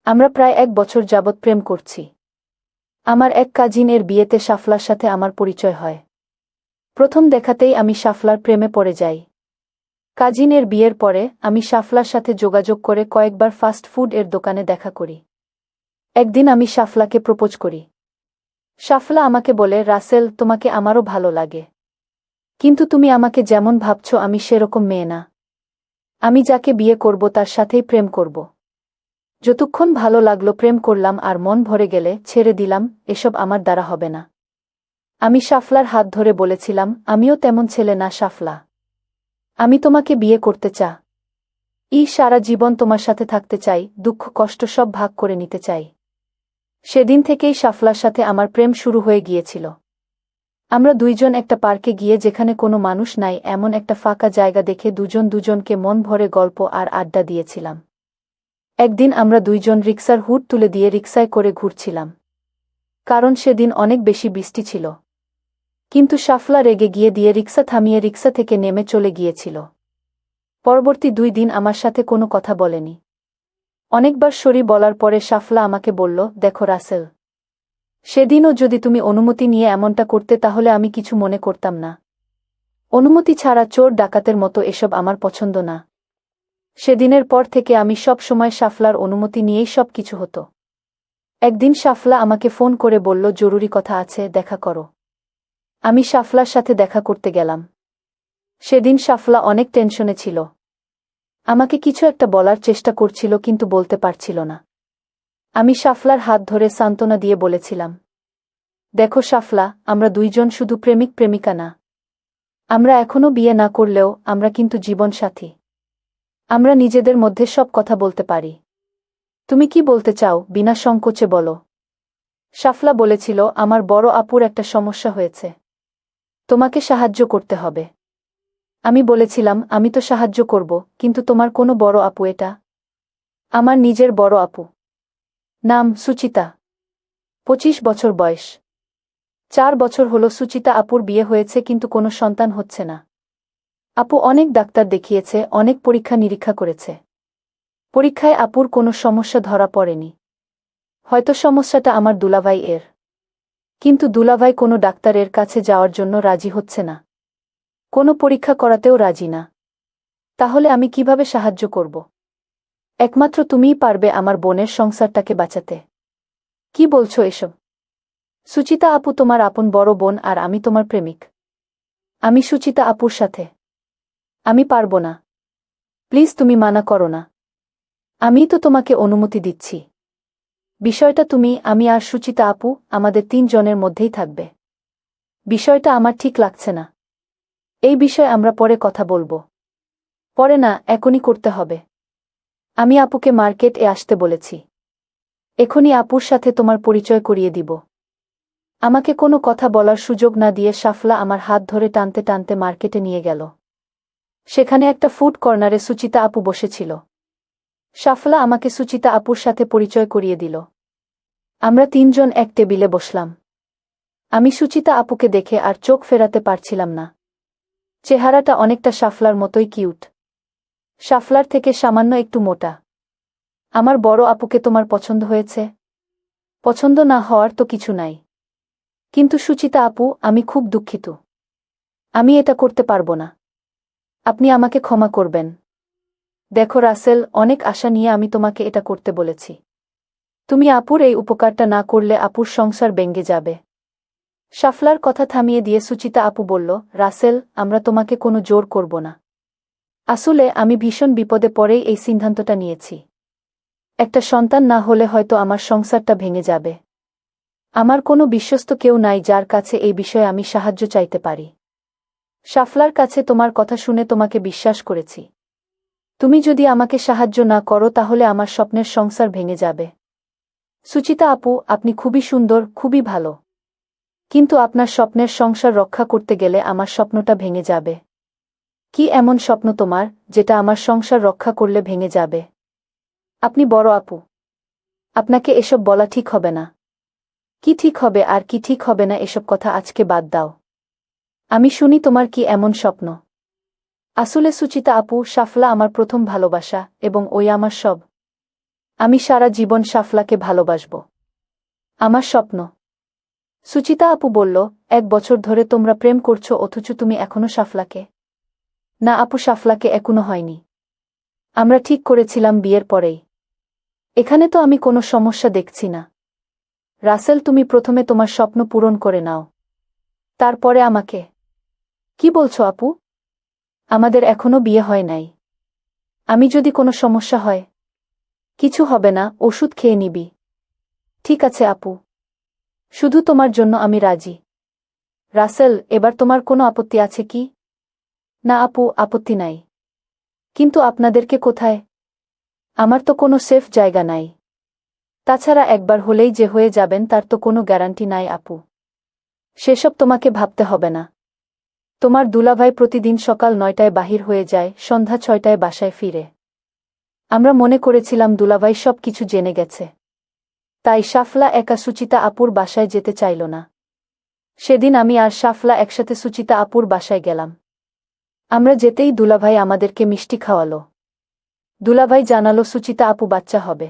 আমরা প্রায় 1 বছর যাবৎ প্রেম করছি। আমার এক কাজিনের বিয়েতে শাফলার সাথে আমার পরিচয় হয়। প্রথম দেখাতেই আমি শাফলার প্রেমে পড়ে যাই। কাজিনের বিয়ের পরে আমি শাফলার সাথে যোগাযোগ করে কয়েকবার ফাস্ট ফুড এর দোকানে দেখা করি। একদিন আমি শাফলাকে প্রপোজ করি। শাফলা আমাকে বলে, রাসেল, তোমাকে আমারও ভালো লাগে। কিন্তু তুমি আমাকে যেমন ভাবছ আমি সেরকম মেয়ে না। আমি যাকে বিয়ে করব তার সাথেই প্রেম করব। যতক্ষণ ভালো লাগলো প্রেম করলাম, আর মন ভরে গেলে ছেড়ে দিলাম, এসব আমার দ্বারা হবে না। আমি শাফলার হাত ধরে বলেছিলাম, আমিও তেমন ছেলে না শাফলা। আমি তোমাকে বিয়ে করতে সারা জীবন তোমার সাথে থাকতে চাই, দুঃখ কষ্ট সব ভাগ করে নিতে চাই। সেদিন থেকেই শাফলার সাথে আমার প্রেম শুরু হয়ে গিয়েছিল। আমরা দুইজন একটা পার্কে গিয়ে, যেখানে কোনো মানুষ নাই এমন একটা ফাঁকা জায়গা দেখে দুজন দুজনকে মন ভরে গল্প আর আড্ডা দিয়েছিলাম। একদিন আমরা দুইজন রিক্সার হুড তুলে দিয়ে রিক্সায় করে ঘুরছিলাম। কারণ সেদিন অনেক বেশি বৃষ্টি ছিল। কিন্তু শাফলা রেগে গিয়ে দিয়ে রিক্সা থামিয়ে রিক্সা থেকে নেমে চলে গিয়েছিল। পরবর্তী 2 দিন আমার সাথে কোনো কথা বলেনি। অনেকবার সরি বলার পরে শাফলা আমাকে বলল, দেখো রাসেল, সেদিনও যদি তুমি অনুমতি নিয়ে এমনটা করতে তাহলে আমি কিছু মনে করতাম না। অনুমতি ছাড়া চোর ডাকাতের মতো এসব আমার পছন্দ না। সেদিনের পর থেকে আমি সব সময় শাফলার অনুমতি নিয়েই সব কিছু হতো। একদিন শাফলা আমাকে ফোন করে বলল, জরুরি কথা আছে, দেখা করো। আমি শাফলার সাথে দেখা করতে গেলাম। সেদিন শাফলা অনেক টেনশনে ছিল। আমাকে কিছু একটা বলার চেষ্টা করছিল কিন্তু বলতে পারছিল না। আমি শাফলার হাত ধরে সান্ত্বনা দিয়ে বলেছিলাম, দেখো শাফলা, আমরা দুইজন শুধু প্রেমিক প্রেমিকা না। আমরা এখনো বিয়ে না করলেও আমরা কিন্তু জীবনসাথী। আমরা নিজেদের মধ্যে সব কথা বলতে পারি। তুমি কি বলতে চাও বিনা সংকোচে বলো। শাফলা বলেছিল, আমার বড় আপুর একটা সমস্যা হয়েছে। তোমাকে সাহায্য করতে হবে। আমি বলেছিলাম, আমি তো সাহায্য করব, কিন্তু তোমার কোনো বড় আপু এটা? আমার নিজের বড় আপু। নাম সুচিতা। 25 বছর বয়স। 4 বছর হলো সুচিতা আপুর বিয়ে হয়েছে কিন্তু কোনো সন্তান হচ্ছে না। আপু অনেক ডাক্তার দেখিয়েছে, অনেক পরীক্ষা নিরীক্ষা করেছে। পরীক্ষায় আপুর কোনো সমস্যা ধরা পড়েনি। হয়তো সমস্যাটা আমার দুলাভাই এর। কিন্তু দুলাভাই কোনো ডাক্তারের কাছে যাওয়ার জন্য রাজি হচ্ছে না। কোনো পরীক্ষা করাতেও রাজি না। তাহলে আমি কিভাবে সাহায্য করব? একমাত্র তুমিই পারবে আমার বোনের সংসারটাকে বাঁচাতে। কি বলছো এসব? সুচিতা আপু তোমার আপন বড় বোন আর আমি তোমার প্রেমিক। আমি সুচিতা আপুর সাথে। আমি পারব না। প্লিজ তুমি মানা করো না। আমিই তো তোমাকে অনুমতি দিচ্ছি। বিষয়টা তুমি, আমি আর সুচিতা আপু, আমাদের 3 জনের মধ্যেই থাকবে। বিষয়টা আমার ঠিক লাগছে না। এই বিষয়ে আমরা পরে কথা বলবো। পরে না, এখনই করতে হবে। আমি আপুকে মার্কেটে আসতে বলেছি। এখনই আপুর সাথে তোমার পরিচয় করিয়ে দিব। আমাকে কোনো কথা বলার সুযোগ না দিয়ে শাফলা আমার হাত ধরে টানতে টানতে মার্কেটে নিয়ে গেল। সেখানে একটা ফুড কর্নারে সুচিতা আপু বসেছিল। শাফলা আমাকে সুচিতা আপুর সাথে পরিচয় করিয়ে দিল। আমরা 3 জন এক টেবিলে বসলাম। আমি সুচিতা আপুকে দেখে আর চোখ ফেরাতে পারছিলাম না। চেহারাটা অনেকটা শাফলার মতোই কিউট। শাফলার থেকে সামান্য একটু মোটা। আমার বড় আপুকে তোমার পছন্দ হয়েছে? পছন্দ না হওয়ার তো কিছু নাই। কিন্তু সুচিতা আপু, আমি খুব দুঃখিত। আমি এটা করতে পারবো না। আপনি আমাকে ক্ষমা করবেন। দেখো রাসেল, অনেক আশা নিয়ে আমি তোমাকে এটা করতে বলেছি। তুমি আপুর এই উপকারটা না করলে আপুর সংসার ভেঙে যাবে। শাফলার কথা থামিয়ে দিয়ে সুচিতা আপু বলল, রাসেল, আমরা তোমাকে কোনো জোর করব না। আসলে আমি ভীষণ বিপদে পড়েই এই সিদ্ধান্তটা নিয়েছি। একটা সন্তান না হলে হয়তো আমার সংসারটা ভেঙে যাবে। আমার কোনো বিশ্বস্ত কেউ নাই যার কাছে এই বিষয়ে আমি সাহায্য চাইতে পারি। শাফলার কাছে তোমার কথা শুনে তোমাকে বিশ্বাস করেছি। তুমি যদি আমাকে সাহায্য না করো তাহলে আমার স্বপ্নের সংসার ভেঙে যাবে। সুচিতা আপু, আপনি খুবই সুন্দর, খুবই ভালো। কিন্তু আপনার স্বপ্নের সংসার রক্ষা করতে গেলে আমার স্বপ্নটা ভেঙে যাবে। কি এমন স্বপ্ন তোমার, যেটা আমার সংসার রক্ষা করলে ভেঙে যাবে? আপনি বড় আপু। আপনাকে এসব বলা ঠিক হবে না। কি ঠিক হবে আর কি ঠিক হবে না এসব কথা আজকে বাদ দাও। আমি শুনি তোমার কি এমন স্বপ্ন। আসলে সুচিতা আপু, শাফলা আমার প্রথম ভালোবাসা এবং ওই আমার সব। আমি সারা জীবন সাফলাকে ভালোবাসব। আমার স্বপ্ন। সুচিতা আপু বলল, 1 বছর ধরে তোমরা প্রেম করছো অথচ তুমি এখনো সাফলাকে? না আপু, সাফলাকে এখনো হয়নি। আমরা ঠিক করেছিলাম বিয়ের পরেই। এখানে তো আমি কোনো সমস্যা দেখছি না। রাসেল, তুমি প্রথমে তোমার স্বপ্ন পূরণ করে নাও, তারপরে আমাকে। কি বলছো আপু? আমাদের এখনো বিয়ে হয় নাই। আমি যদি কোনো সমস্যা হয়? কিছু হবে না, ওষুধ খেয়ে নিবি। ঠিক আছে আপু, শুধু তোমার জন্য আমি রাজি। রাসেল, এবার তোমার কোনো আপত্তি আছে কি? না আপু, আপত্তি নাই। কিন্তু আপনাদেরকে কোথায়? আমার তো কোনো সেফ জায়গা নাই। তাছাড়া একবার হলেই যে হয়ে যাবেন তার তো কোনো গ্যারান্টি নাই আপু। সেসব তোমাকে ভাবতে হবে না। তোমার দুলাভাই প্রতিদিন সকাল 9টায় বাহির হয়ে যায়, সন্ধ্যা 6টায় বাসায় ফিরে। আমরা মনে করেছিলাম দুলাভাই সব কিছু জেনে গেছে। তাই সাফলা একা সুচিতা আপুর বাসায় যেতে চাইল না। সেদিন আমি আর সাফলা একসাথে সুচিতা আপুর বাসায় গেলাম। আমরা যেতেই দুলাভাই আমাদেরকে মিষ্টি খাওয়ালো। দুলাভাই জানালো সুচিতা আপু বাচ্চা হবে।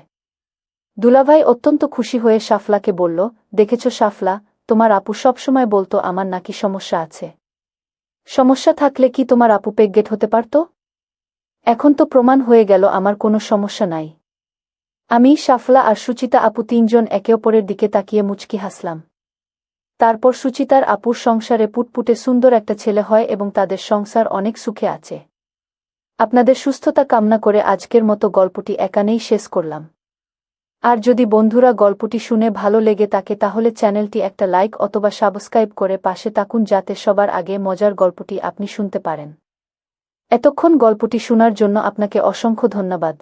দুলাভাই অত্যন্ত খুশি হয়ে সাফলাকে বলল, দেখেছ সাফলা, তোমার আপু সবসময় বলতো আমার নাকি সমস্যা আছে। সমস্যা থাকলে কি তোমার আপু প্রেগনেন্ট হতে পারত? এখন তো প্রমাণ হয়ে গেল আমার কোনো সমস্যা নাই। আমি, সাফলা আর সুচিতা আপু 3 জন একে অপরের দিকে তাকিয়ে মুচকি হাসলাম। তারপর সুচিতার আপুর সংসারে পুটপুটে সুন্দর একটা ছেলে হয় এবং তাদের সংসার অনেক সুখে আছে। আপনাদের সুস্থতা কামনা করে আজকের মতো গল্পটি এখানেই শেষ করলাম। আর যদি বন্ধুরা গল্পটি শুনে ভালো লেগে থাকে তাহলে চ্যানেলটি একটা লাইক অথবা সাবস্ক্রাইব করে পাশে থাকুন যাতে সবার আগে মজার গল্পটি আপনি শুনতে পারেন। এতক্ষণ গল্পটি শোনার জন্য আপনাকে অসংখ্য ধন্যবাদ।